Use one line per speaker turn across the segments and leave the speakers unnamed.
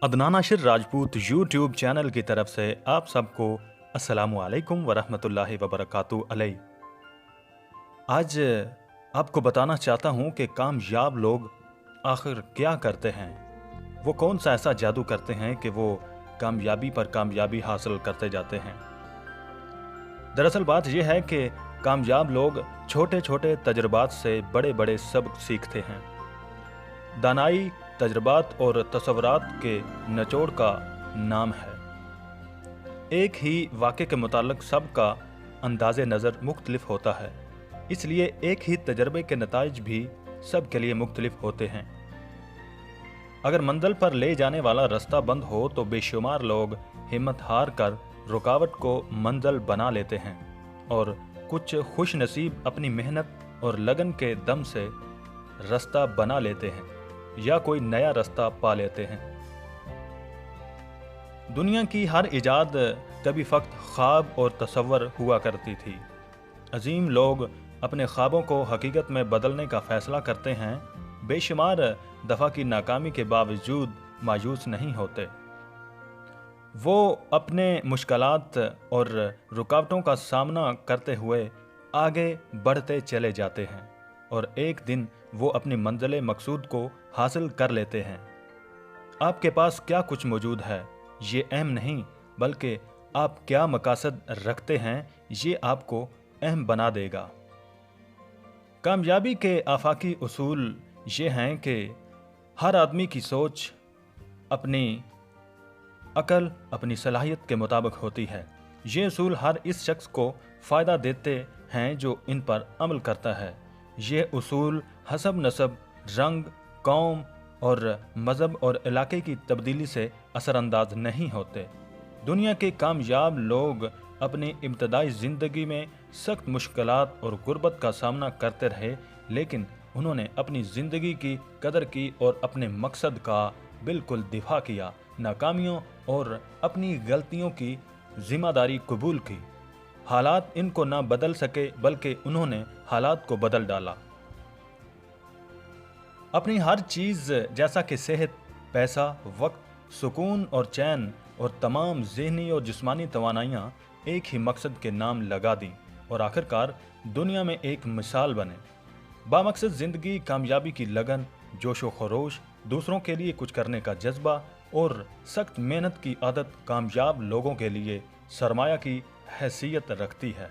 Adnan Ashir Rajput YouTube channel की तरफ से आप सबको अस्सलामु अलैकुम वरहमतुल्लाहि वबरकातुहू अलैहि। आज आपको बताना चाहता हूँ कि कामयाब लोग आखिर क्या करते हैं। वो कौन सा ऐसा जादू करते हैं कि वो कामयाबी पर कामयाबी हासिल करते जाते हैं। दरअसल बात यह है कि कामयाब लोग छोटे छोटे तजुर्बात से बड़े बड़े सबक सीखते हैं। दानाई तजुर्बात और तसव्वुरात के निचोड़ का नाम है। एक ही वाक़े के मुताल्लिक़ सबका अंदाज़े नज़र मुख्तलिफ होता है, इसलिए एक ही तजर्बे के नताइज भी सब के लिए मुख्तलिफ होते हैं। अगर मंजिल पर ले जाने वाला रास्ता बंद हो तो बेशुमार लोग हिम्मत हार कर रुकावट को मंजिल बना लेते हैं और कुछ खुश नसीब अपनी मेहनत और लगन के दम से रास्ता बना लेते हैं या कोई नया रास्ता पा लेते हैं। दुनिया की हर इजाद कभी फ़क्त ख्वाब और तसव्वुर हुआ करती थी। अजीम लोग अपने ख्वाबों को हकीकत में बदलने का फ़ैसला करते हैं। बेशुमार दफ़ा की नाकामी के बावजूद मायूस नहीं होते। वो अपने मुश्किलात और रुकावटों का सामना करते हुए आगे बढ़ते चले जाते हैं और एक दिन वो अपनी मंजिल मकसूद को हासिल कर लेते हैं। आपके पास क्या कुछ मौजूद है ये अहम नहीं, बल्कि आप क्या मकासद रखते हैं ये आपको अहम बना देगा। कामयाबी के आफाकी उसूल ये हैं कि हर आदमी की सोच अपनी अकल अपनी सलाहियत के मुताबिक होती है। ये उसूल हर इस शख्स को फ़ायदा देते हैं जो इन पर अमल करता है। ये उसूल हसब नसब, रंग, कौम और मज़हब और इलाके की तब्दीली से असरअंदाज नहीं होते। दुनिया के कामयाब लोग अपनी इब्तदाई ज़िंदगी में सख्त मुश्किलात और गुर्बत का सामना करते रहे, लेकिन उन्होंने अपनी ज़िंदगी की कदर की और अपने मकसद का बिल्कुल दिफा किया। नाकामियों और अपनी गलतियों की ज़िम्मेदारी कबूल की। हालात इनको ना बदल सके, बल्कि उन्होंने हालात को बदल डाला। अपनी हर चीज़ जैसा कि सेहत, पैसा, वक्त, सुकून और चैन और तमाम ज़हनी और जिस्मानी तवानाइयाँ एक ही मकसद के नाम लगा दी और आखिरकार दुनिया में एक मिसाल बने। बामकसद ज़िंदगी, कामयाबी की लगन, जोश व खरोश, दूसरों के लिए कुछ करने का जज्बा और सख्त मेहनत की आदत कामयाब लोगों के लिए सरमाया की हैसियत रखती है।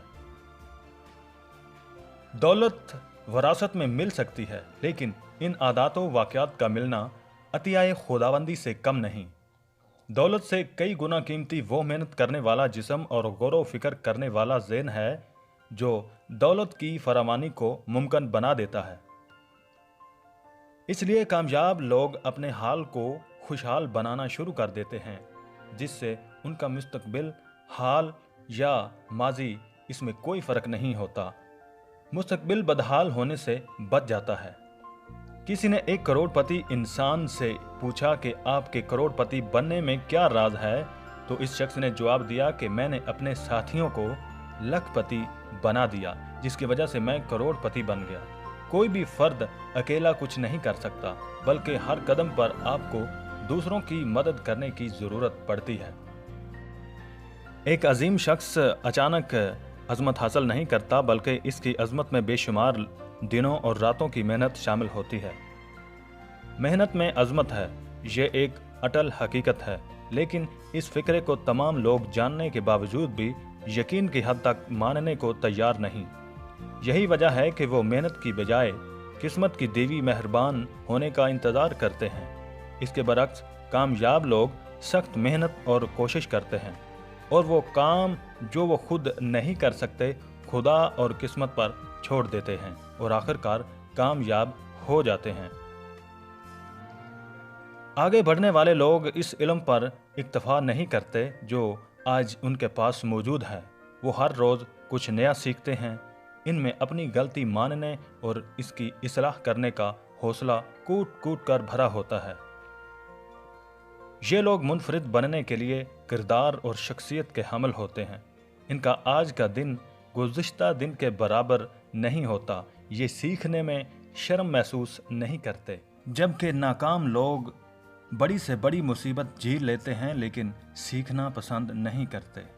दौलत वरासत में मिल सकती है, लेकिन इन आदातों वाक़यात का मिलना अतियाए खुदाबंदी से कम नहीं। दौलत से कई गुना कीमती वो मेहनत करने वाला जिस्म और गौर व फिक्र करने वाला ज़हन है जो दौलत की फरामानी को मुमकिन बना देता है। इसलिए कामयाब लोग अपने हाल को खुशहाल बनाना शुरू कर देते हैं, जिससे उनका मुस्तकबिल, हाल या माजी इसमें कोई फ़र्क नहीं होता। मुस्तकबिल बदहाल होने से बच जाता है। किसी ने एक करोड़पति इंसान से पूछा कि आपके करोड़पति बनने में क्या राज है, तो इस शख्स ने जवाब दिया कि मैंने अपने साथियों को लखपति बना दिया, जिसकी वजह से मैं करोड़पति बन गया। कोई भी फर्द अकेला कुछ नहीं कर सकता, बल्कि हर कदम पर आपको दूसरों की मदद करने की ज़रूरत पड़ती है। एक अजीम शख्स अचानक अज़मत हासिल नहीं करता, बल्कि इसकी अज़मत में बेशुमार दिनों और रातों की मेहनत शामिल होती है। मेहनत में अज़मत है, ये एक अटल हकीकत है, लेकिन इस फ़िक्रे को तमाम लोग जानने के बावजूद भी यकीन की हद तक मानने को तैयार नहीं। यही वजह है कि वो मेहनत की बजाय किस्मत की देवी मेहरबान होने का इंतज़ार करते हैं। इसके बरक्स कामयाब लोग सख्त मेहनत और कोशिश करते हैं और वो काम जो वो खुद नहीं कर सकते खुदा और किस्मत पर छोड़ देते हैं और आखिरकार कामयाब हो जाते हैं। आगे बढ़ने वाले लोग इस इल्म पर इक्तफा नहीं करते जो आज उनके पास मौजूद है। वो हर रोज़ कुछ नया सीखते हैं। इनमें अपनी गलती मानने और इसकी इस्लाह करने का हौसला कूट कूट कर भरा होता है। ये लोग मुनफरिद बनने के लिए किरदार और शख्सियत के हामिल होते हैं। इनका आज का दिन गुज़िश्ता दिन के बराबर नहीं होता। ये सीखने में शर्म महसूस नहीं करते, जबकि नाकाम लोग बड़ी से बड़ी मुसीबत झेल लेते हैं लेकिन सीखना पसंद نہیں کرتے۔